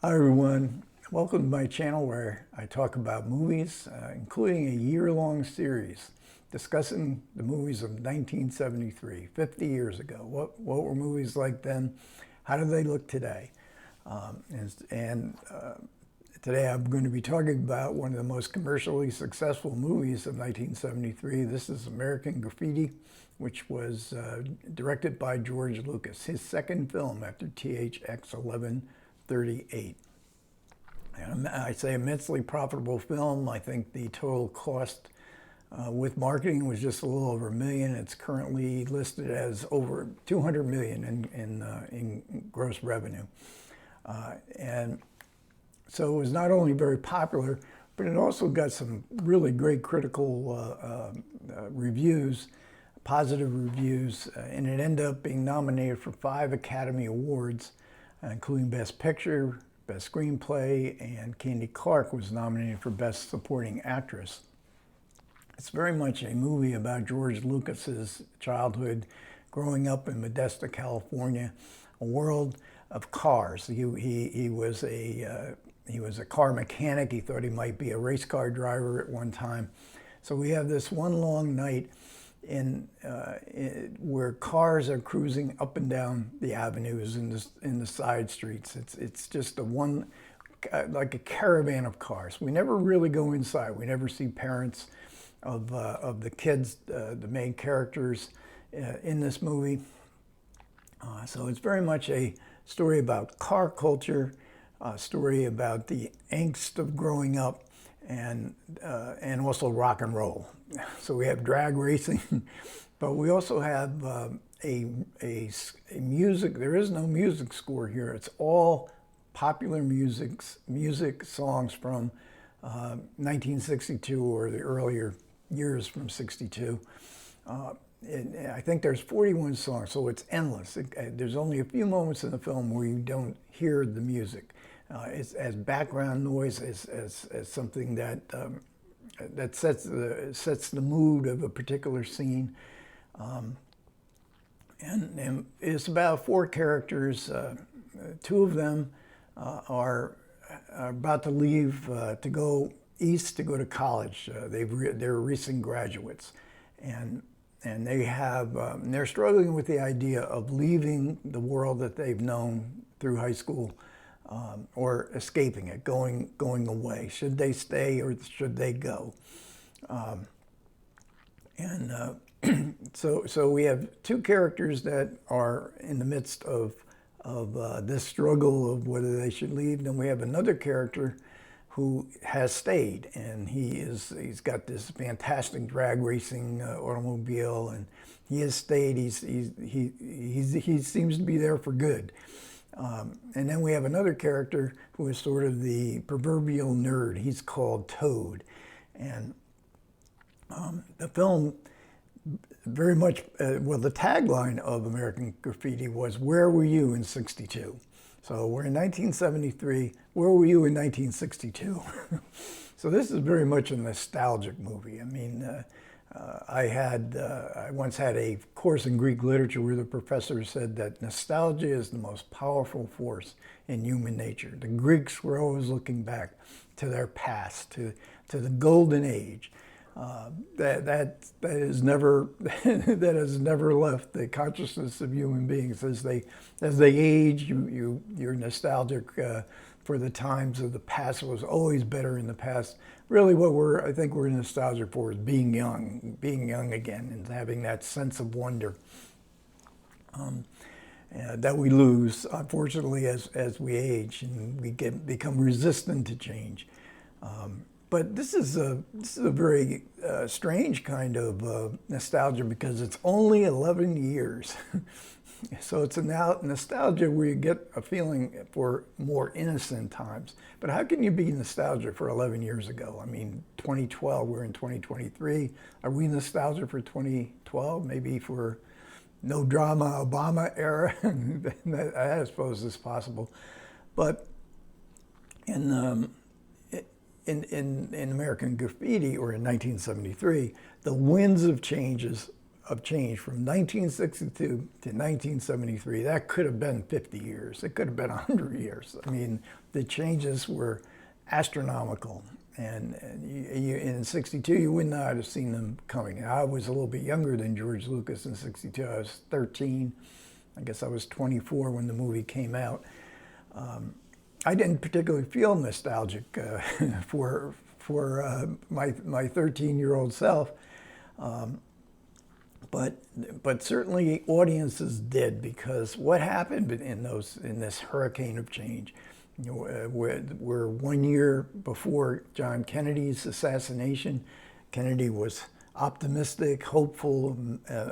Hi everyone, welcome to my channel where I talk about movies, including a year-long series discussing the movies of 1973, 50 years ago. What were movies like then? How do they look today? Today I'm going to be talking about one of the most commercially successful movies of 1973. This is American Graffiti, which was directed by George Lucas, his second film after THX 1138. And I say immensely profitable film. I think the total cost with marketing was just a little over $1 million. It's currently listed as over $200 million in gross revenue. And so it was not only very popular, but it also got some really great critical reviews, positive reviews, and it ended up being nominated for 5 Academy Awards, including Best Picture, Best Screenplay, and Candy Clark was nominated for Best Supporting Actress. It's very much a movie about George Lucas's childhood, growing up in Modesto, California, a world of cars. He was a car mechanic. He thought he might be a race car driver at one time. So we have this one long night where cars are cruising up and down the avenues in the side streets. It's just like a caravan of cars. We never really go inside. We never see parents of the kids, the main characters in this movie. So it's very much a story about car culture, a story about the angst of growing up, and also rock and roll. So we have drag racing, but we also have a music. There is no music score here. It's all popular music songs from 1962 or the earlier years from 62. I think there's 41 songs, so it's endless. There's only a few moments in the film where you don't hear the music. It's as background noise, as something that sets the mood of a particular scene. And it's about 4 characters. 2 of them are about to leave to go east to go to college. They're recent graduates, and they're struggling with the idea of leaving the world that they've known through high school, or escaping it, going away. Should they stay or should they go? So we have 2 characters that are in the midst of this struggle of whether they should leave. Then we have another character who has stayed, and he's got this fantastic drag racing automobile, and he has stayed. He seems to be there for good. And then we have another character who is sort of the proverbial nerd. He's called Toad, and the film very much, well, the tagline of American Graffiti was, "Where were you in '62?" So we're in 1973. Where were you in 1962? So this is very much a nostalgic movie. I mean, I once had a course in Greek literature where the professor said that nostalgia is the most powerful force in human nature. The Greeks were always looking back to their past, to the golden age. That is never that has never left the consciousness of human beings. As they age, you're nostalgic for the times of the past. It was always better in the past. Really, what I think we're nostalgic for is being young again, and having that sense of wonder that we lose, unfortunately, as we age and we become resistant to change. But this is a very strange kind of nostalgia, because it's only 11 years. So it's a nostalgia where you get a feeling for more innocent times. But how can you be nostalgic for 11 years ago? I mean, 2012, we're in 2023. Are we nostalgic for 2012? Maybe for no drama Obama era? I suppose it's possible. But in American Graffiti, or in 1973, the winds of changes of change from 1962 to 1973. That could have been 50 years. It could have been 100 years. I mean, the changes were astronomical. And in 62, you would not have seen them coming. I was a little bit younger than George Lucas in 62. I was 13. I guess I was 24 when the movie came out. I didn't particularly feel nostalgic for my 13-year-old self, but certainly audiences did, because what happened in this hurricane of change. You know, we're 1 year before John Kennedy's assassination. Kennedy was optimistic, hopeful,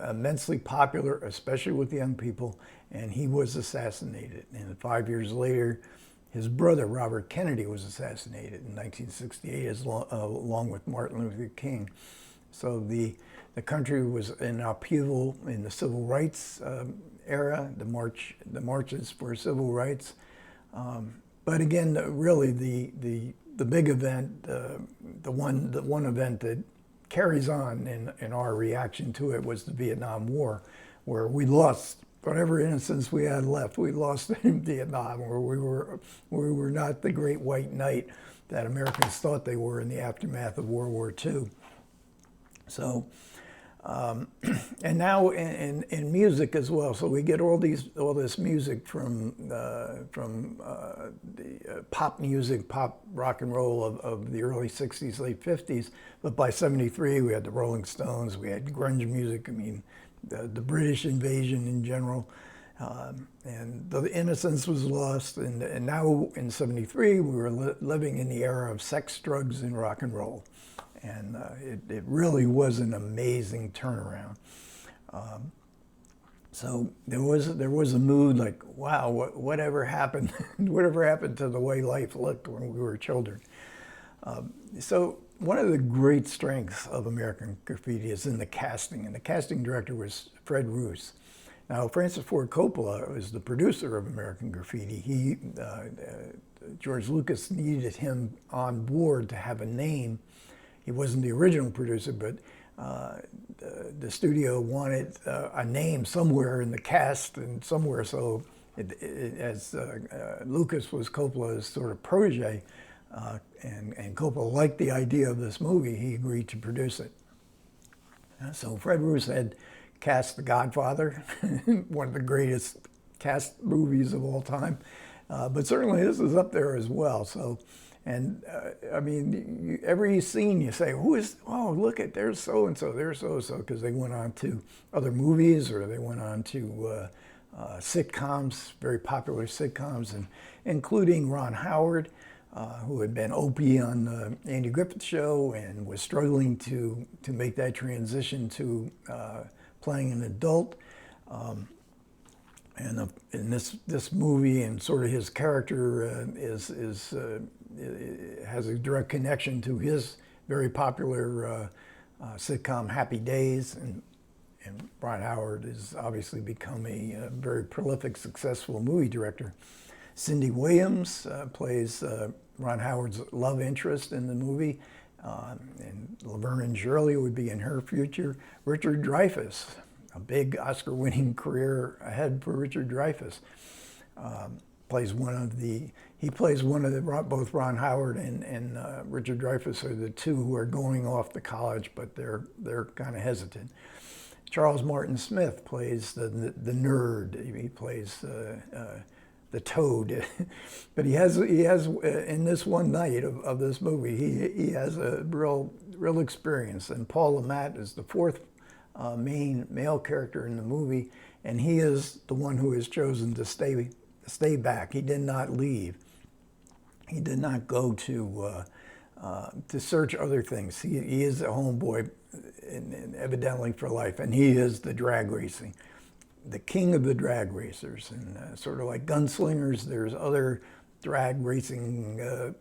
immensely popular, especially with young people, and he was assassinated. And 5 years later, his brother, Robert Kennedy, was assassinated in 1968, along with Martin Luther King. So the country was in upheaval in the civil rights era, the marches for civil rights. But again, really the big event, the one event that carries on in our reaction to it was the Vietnam War, where we lost whatever innocence we had left. We lost in Vietnam, where we were not the great white knight that Americans thought they were in the aftermath of World War II. So, and now in music as well. So we get all this music from the pop music, pop rock and roll of the early '60s, late '50s. But by '73, we had the Rolling Stones, we had grunge music. I mean, the British invasion in general, and the innocence was lost. And now in '73, we were living in the era of sex, drugs, and rock and roll. And it really was an amazing turnaround. So there was a mood like, wow, whatever happened? Whatever happened to the way life looked when we were children? So one of the great strengths of American Graffiti is in the casting, and the casting director was Fred Roos. Now, Francis Ford Coppola was the producer of American Graffiti. George Lucas needed him on board to have a name. He wasn't the original producer, but the studio wanted a name somewhere in the cast and somewhere. So as Lucas was Coppola's sort of protege, and Coppola liked the idea of this movie, he agreed to produce it. So Fred Roos had cast The Godfather, one of the greatest cast movies of all time. But certainly this is up there as well. So. And I mean, every scene you say, oh, look at, there's so-and-so, there's so-and-so, because they went on to other movies, or they went on to sitcoms, very popular sitcoms, and including Ron Howard, who had been Opie on the Andy Griffith Show and was struggling to make that transition to playing an adult. And in this movie, and sort of his character has a direct connection to his very popular sitcom Happy Days, and Ron Howard has obviously become a very prolific, successful movie director. Cindy Williams plays Ron Howard's love interest in the movie, and Laverne and Shirley would be in her future. Richard Dreyfuss, a big Oscar-winning career ahead for Richard Dreyfuss. Plays both Ron Howard and Richard Dreyfuss are the two who are going off to college, but they're kind of hesitant. Charles Martin Smith plays the nerd. He plays the toad, but he has in this one night of this movie, he has a real experience. And Paul Le Mat is the fourth main male character in the movie, and he is the one who has chosen to stay back. He did not leave. He did not go to search other things. He is a homeboy, and evidently for life, and he is the drag racing, the king of the drag racers. And sort of like gunslingers, there's other drag racing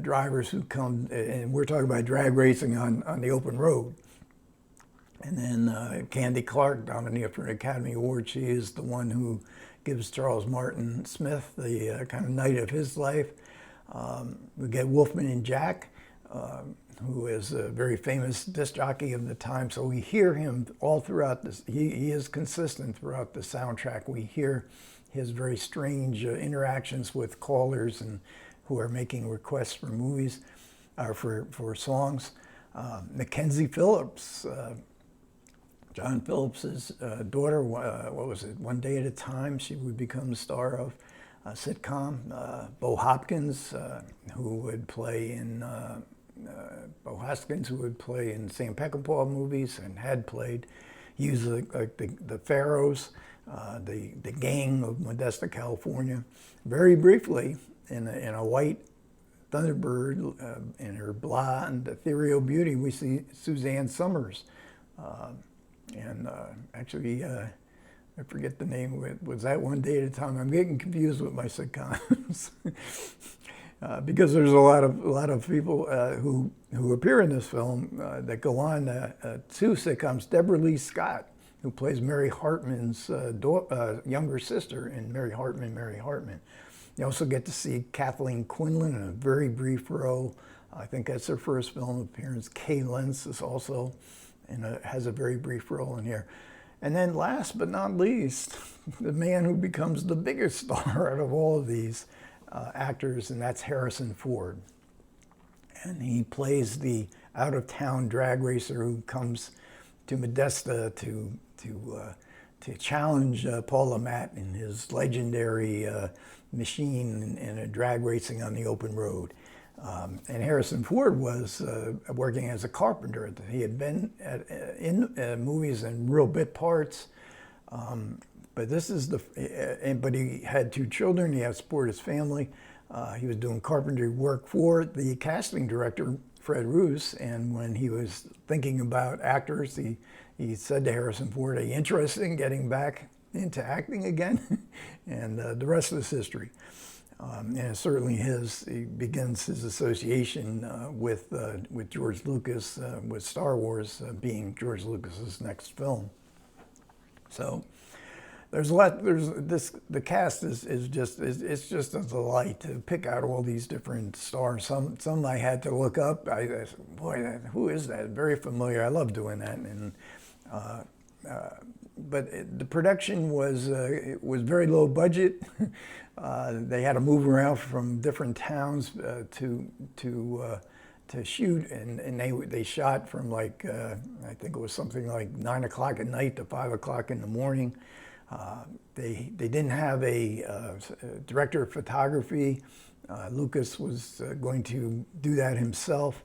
drivers who come, and we're talking about drag racing on the open road. And then Candy Clark, nominated for an Academy Award, she is the one who gives Charles Martin Smith the kind of night of his life. We get Wolfman and Jack, who is a very famous disc jockey of the time. So we hear him all throughout this. He is consistent throughout the soundtrack. We hear his very strange interactions with callers and who are making requests for movies, for songs. Mackenzie Phillips, John Phillips's daughter, what was it, One Day at a Time, she would become the star of a sitcom. Bo Hopkins, who would play in Sam Peckinpah movies and had played. He was like the Pharaohs, the gang of Modesto, California. Very briefly, in a white Thunderbird, in her blonde, ethereal beauty, we see Suzanne Summers. Actually, I forget the name. Was that One Day at a Time? I'm getting confused with my sitcoms because there's a lot of people who appear in this film that go on two sitcoms. Deborah Lee Scott, who plays Mary Hartman's younger sister in Mary Hartman. You also get to see Kathleen Quinlan in a very brief role. I think that's her first film appearance. Kay Lentz is also has a very brief role in here. And then last but not least, the man who becomes the biggest star out of all of these actors, and that's Harrison Ford. And he plays the out-of-town drag racer who comes to Modesto to challenge Paul Le Mat in his legendary machine in a drag racing on the open road. And Harrison Ford was working as a carpenter. He had been in movies and real bit parts, but this is but he had 2 children. He had to support his family. He was doing carpentry work for the casting director, Fred Roos, and when he was thinking about actors, he said to Harrison Ford, "Are you interested in getting back into acting again?" And the rest is history. And certainly he begins his association with George Lucas, with Star Wars being George Lucas's next film. So there's a lot. The cast is just a delight to pick out all these different stars. Some I had to look up. I said, boy, who is that? Very familiar. I love doing that. And but the production was very low budget. They had to move around from different towns to shoot, and they shot from like I think it was something like 9 o'clock at night to 5 o'clock in the morning. They didn't have a director of photography. Lucas was going to do that himself,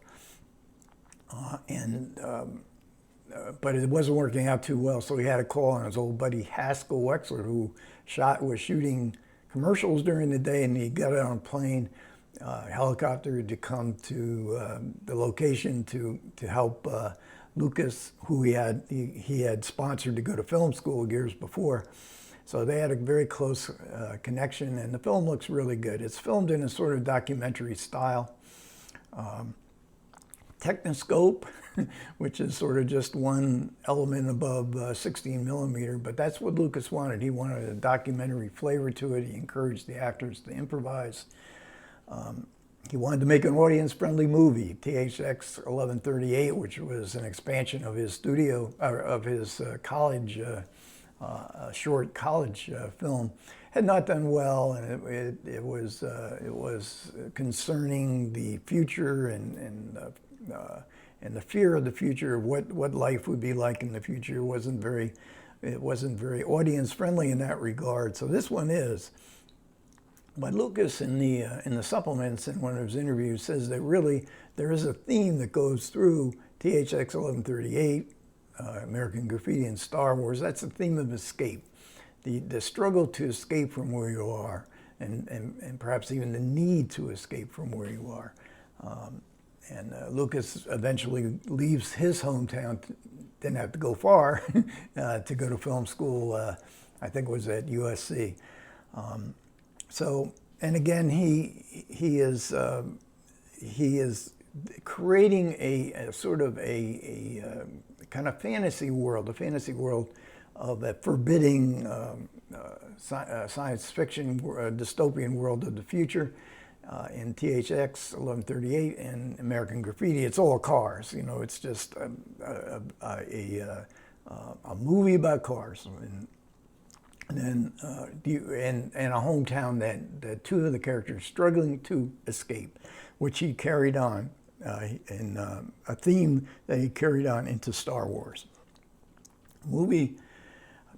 but it wasn't working out too well, so he had a call on his old buddy Haskell Wexler, who was shooting commercials during the day, and he got on a plane, helicopter, to come to the location to help Lucas, who he had sponsored to go to film school years before. So they had a very close connection, and the film looks really good. It's filmed in a sort of documentary style. Technoscope, which is sort of just one element above 16 millimeter, but that's what Lucas wanted. He wanted a documentary flavor to it. He encouraged the actors to improvise. He wanted to make an audience-friendly movie. THX 1138, which was an expansion of his college, short college film, had not done well, and it was concerning the future and the fear of the future, of what life would be like in the future. It wasn't very audience friendly in that regard. So this one is. But Lucas in the supplements in one of his interviews says that really there is a theme that goes through THX 1138, American Graffiti, and Star Wars. That's the theme of escape, the struggle to escape from where you are, and perhaps even the need to escape from where you are. Lucas eventually leaves his hometown, didn't have to go far, to go to film school, I think it was at USC. So, and again, he is creating a sort of a kind of fantasy world, of a forbidding science fiction, dystopian world of the future. in THX 1138 and American Graffiti, it's all cars. You know, it's just a movie about cars. And then and a hometown that two of the characters struggling to escape, which he carried on in a theme that he carried on into Star Wars.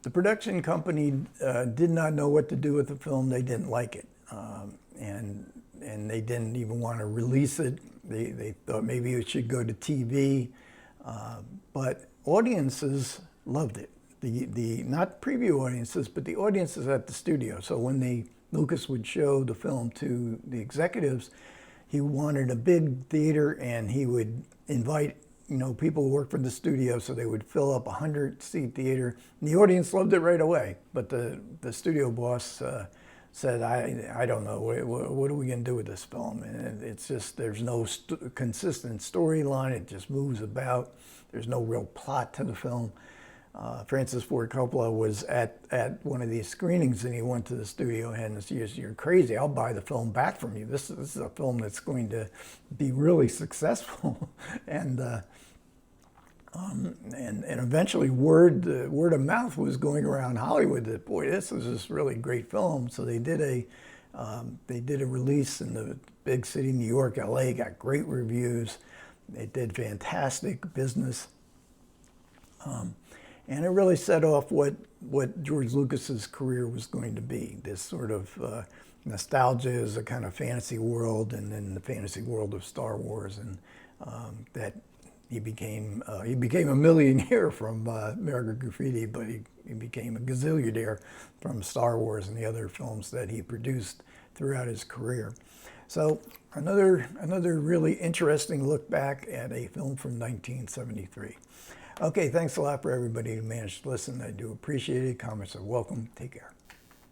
The production company did not know what to do with the film. They didn't like it, and they didn't even want to release it. They thought maybe it should go to TV, but audiences loved it. The not preview audiences, but the audiences at the studio. So when Lucas would show the film to the executives, he wanted a big theater, and he would invite people who work for the studio, so they would fill up a 100-seat theater. And the audience loved it right away, but the studio boss said, I don't know, what are we going to do with this film? And it's just, there's no consistent storyline. It just moves about. There's no real plot to the film. Francis Ford Coppola was at one of these screenings, and he went to the studio head and said, "You're crazy, I'll buy the film back from you. This is a film that's going to be really successful." And eventually word of mouth was going around Hollywood that, boy, this is this really great film. So they did a release in the big city, New York, LA, got great reviews. It did fantastic business. And it really set off what George Lucas's career was going to be. This sort of nostalgia is a kind of fantasy world, and then the fantasy world of Star Wars, and that he became a millionaire from American Graffiti, but he became a gazillionaire from Star Wars and the other films that he produced throughout his career. So another really interesting look back at a film from 1973. Okay, thanks a lot for everybody who managed to listen. I do appreciate it. Comments are welcome. Take care.